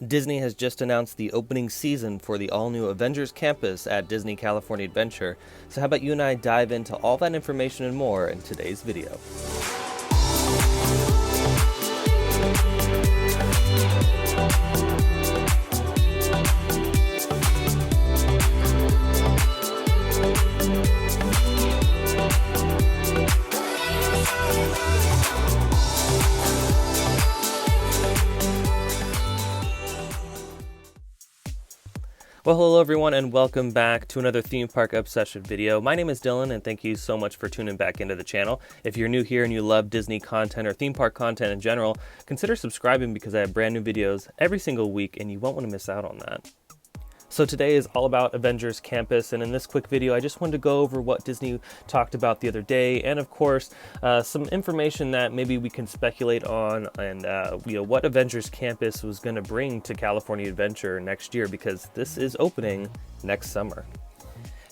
Disney has just announced the opening season for the all-new Avengers Campus at Disney California Adventure, so how about you and I dive into all that information and more in today's video. Well, hello everyone and welcome back to another theme park obsession video. My name is Dylan and thank you so much for tuning back into the channel. If you're new here and you love Disney content or theme park content in general, consider subscribing because I have brand new videos every single week and you won't want to miss out on that. So today is all about Avengers Campus, and in this quick video I just wanted to go over what Disney talked about the other day, and of course some information that maybe we can speculate on, and what Avengers Campus was going to bring to California Adventure next year, because this is opening next summer.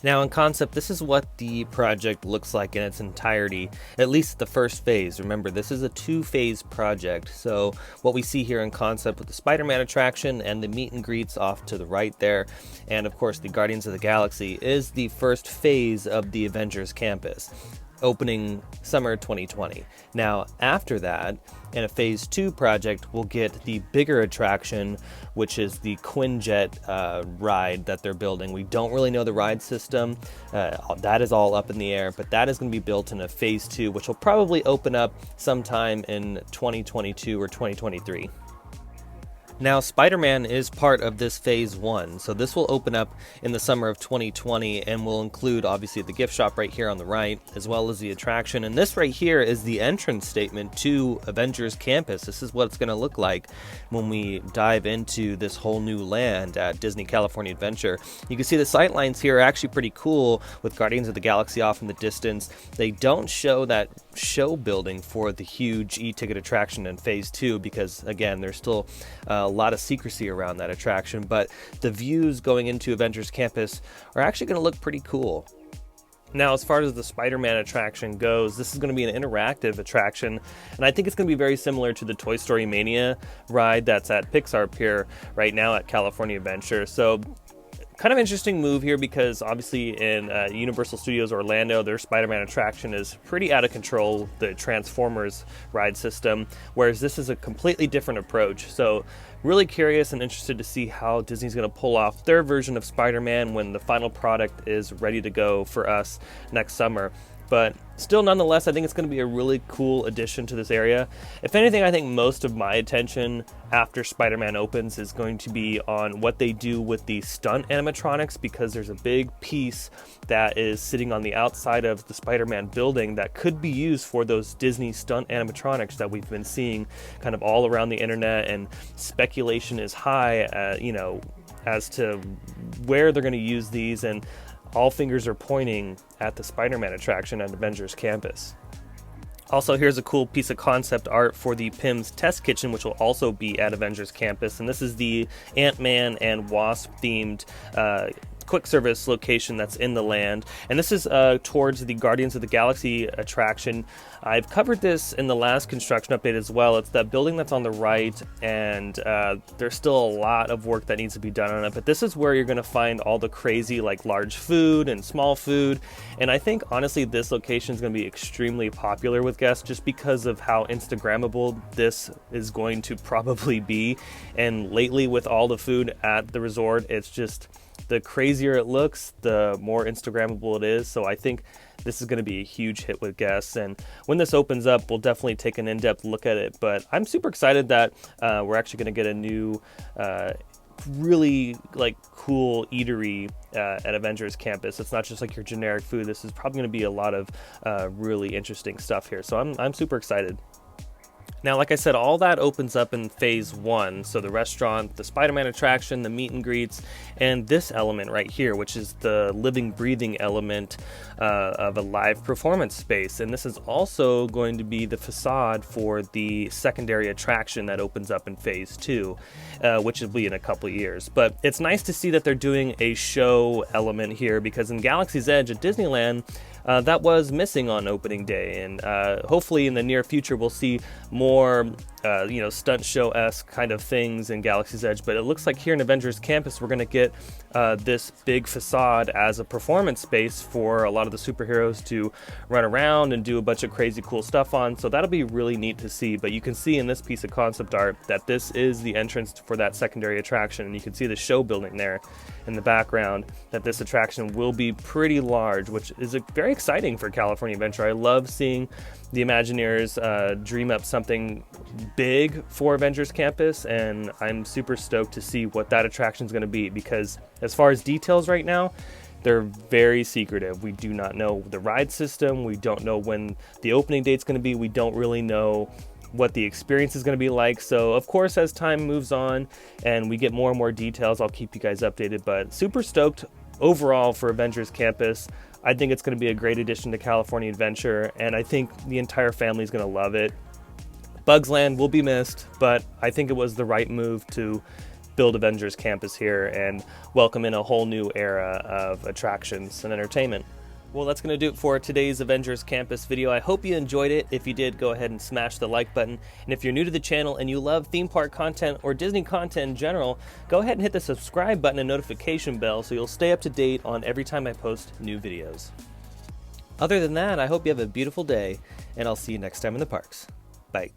Now in concept, this is what the project looks like in its entirety, at least the first phase. Remember, this is a two-phase project, so what we see here in concept with the Spider-Man attraction and the meet and greets off to the right there, and of course the Guardians of the Galaxy, is the first phase of the Avengers Campus, opening summer 2020. Now after that, in a phase 2 project, we'll get the bigger attraction, which is the Quinjet ride that they're building. We don't really know the ride system. That is all up in the air, but that is going to be built in a phase 2, which will probably open up sometime in 2022 or 2023. Now, Spider-Man is part of this phase 1, so this will open up in the summer of 2020 and will include obviously the gift shop right here on the right, as well as the attraction. And this right here is the entrance statement to Avengers Campus. This is what it's going to look like when we dive into this whole new land at Disney California Adventure. You can see the sight lines here are actually pretty cool with Guardians of the Galaxy off in the distance. They don't show that show building for the huge e-ticket attraction in phase 2 because, again, there's still a lot of secrecy around that attraction, but the views going into Avengers Campus are actually going to look pretty cool. Now, as far as the Spider-Man attraction goes, this is going to be an interactive attraction, and I think it's going to be very similar to the Toy Story Mania ride that's at Pixar Pier right now at California Adventure. So kind of interesting move here because obviously in Universal Studios Orlando, their Spider-Man attraction is pretty out of control, the Transformers ride system, whereas this is a completely different approach. So really curious and interested to see how Disney's going to pull off their version of Spider-Man when the final product is ready to go for us next summer. But still, nonetheless, I think it's going to be a really cool addition to this area. If anything, I think most of my attention after Spider-Man opens is going to be on what they do with the stunt animatronics, because there's a big piece that is sitting on the outside of the Spider-Man building that could be used for those Disney stunt animatronics that we've been seeing kind of all around the internet, and speculation is high, as to where they're going to use these, and all fingers are pointing at the Spider-Man attraction at Avengers Campus. Also, here's a cool piece of concept art for the Pym's Test Kitchen, which will also be at Avengers Campus, and this is the Ant-Man and Wasp themed quick service location that's in the land, and this is towards the Guardians of the Galaxy attraction. I've covered this in the last construction update as well. It's that building that's on the right, and there's still a lot of work that needs to be done on it, but this is where you're going to find all the crazy like large food and small food, and I think honestly this location is going to be extremely popular with guests just because of how Instagrammable this is going to probably be. And lately with all the food at the resort, it's just the crazier it looks, the more Instagrammable it is. So I think this is going to be a huge hit with guests, and when this opens up, we'll definitely take an in-depth look at it. But I'm super excited that we're actually going to get a new really like cool eatery at Avengers Campus. It's not just like your generic food. This is probably going to be a lot of really interesting stuff here, so I'm super excited. Now, like I said, all that opens up in phase 1. So the restaurant, the Spider-Man attraction, the meet and greets, and this element right here, which is the living, breathing element of a live performance space. And this is also going to be the facade for the secondary attraction that opens up in phase 2, which will be in a couple of years. But it's nice to see that they're doing a show element here, because in Galaxy's Edge at Disneyland, that was missing on opening day, and hopefully in the near future we'll see more stunt show-esque kind of things in Galaxy's Edge, but it looks like here in Avengers Campus we're going to get this big facade as a performance space for a lot of the superheroes to run around and do a bunch of crazy cool stuff on, so that'll be really neat to see. But you can see in this piece of concept art that this is the entrance for that secondary attraction, and you can see the show building there in the background, that this attraction will be pretty large, which is very exciting for California Adventure. I love seeing the Imagineers dream up something big for Avengers Campus, and I'm super stoked to see what that attraction is going to be, because as far as details right now, they're very secretive. We do not know the ride system, we don't know when the opening date's going to be, we don't really know what the experience is going to be like. So of course, as time moves on and we get more and more details, I'll keep you guys updated. But super stoked overall for Avengers Campus. I think it's going to be a great addition to California Adventure, and I think the entire family is going to love it. Bugs Land will be missed, but I think it was the right move to build Avengers Campus here and welcome in a whole new era of attractions and entertainment. Well, that's going to do it for today's Avengers Campus video. I hope you enjoyed it. If you did, go ahead and smash the like button. And if you're new to the channel and you love theme park content or Disney content in general, go ahead and hit the subscribe button and notification bell so you'll stay up to date on every time I post new videos. Other than that, I hope you have a beautiful day, and I'll see you next time in the parks. Bye.